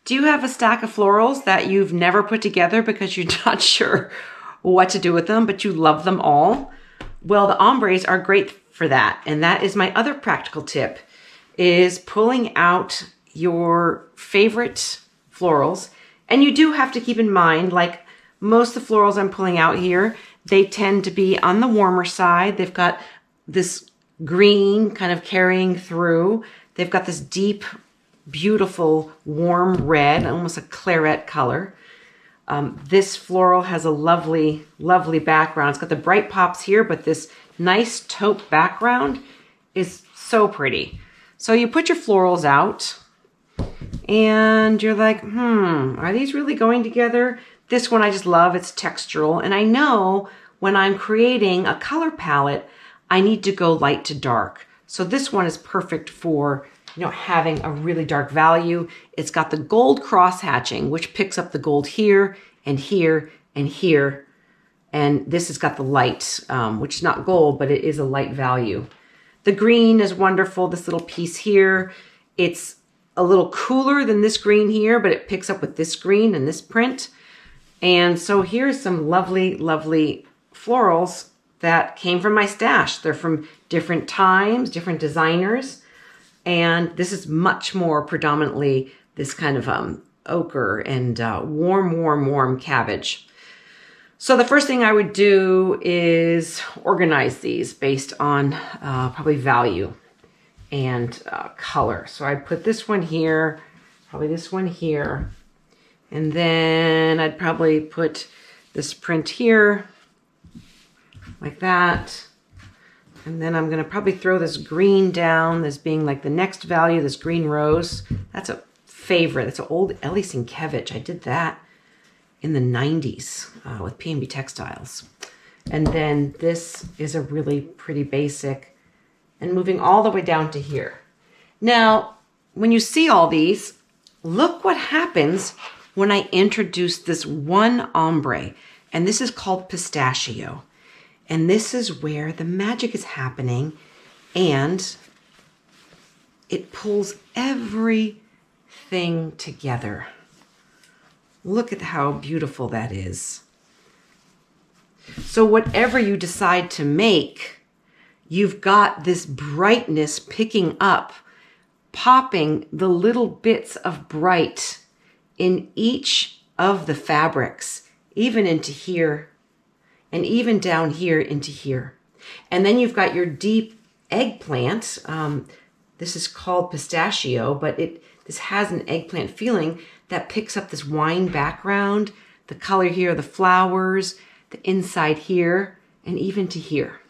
Do you have a stack of florals that you've never put together because you're not sure what to do with them, but you love them all? Well, the ombres are great for that. And that is my other practical tip, is pulling out your favorite florals. And you do have to keep in mind, like most of the florals I'm pulling out here, they tend to be on the warmer side. They've got this green kind of carrying through. They've got this deep, beautiful, warm red, almost a claret color. This floral has a lovely, lovely background. It's got the bright pops here, but this nice taupe background is so pretty. So you put your florals out and you're like, are these really going together? This one I just love, it's textural. And I know when I'm creating a color palette, I need to go light to dark. So this one is perfect for, having a really dark value. It's got the gold cross hatching, which picks up the gold here and here and here. And this has got the light, which is not gold, but it is a light value. The green is wonderful, this little piece here. It's a little cooler than this green here, but it picks up with this green and this print. And so here's some lovely, lovely florals that came from my stash. They're from different times, different designers. And this is much more predominantly this kind of ochre and warm cabbage. So the first thing I would do is organize these based on probably value and color. So I'd put this one here, probably this one here, and then I'd probably put this print here, like that. And then I'm gonna probably throw this green down as being like the next value, this green rose. That's a favorite, that's an old Ellie Sienkiewicz. I did that in the 90s with P&B Textiles. And then this is a really pretty basic, and moving all the way down to here. Now, when you see all these, look what happens when I introduce this one ombre, and this is called Pistachio. And this is where the magic is happening, and it pulls everything together. Look at how beautiful that is. So whatever you decide to make, you've got this brightness picking up, popping the little bits of bright in each of the fabrics, even into here, and even down here into here. And then you've got your deep eggplant. This is called Pistachio, but this has an eggplant feeling that picks up this wine background, the color here, the flowers, the inside here, and even to here.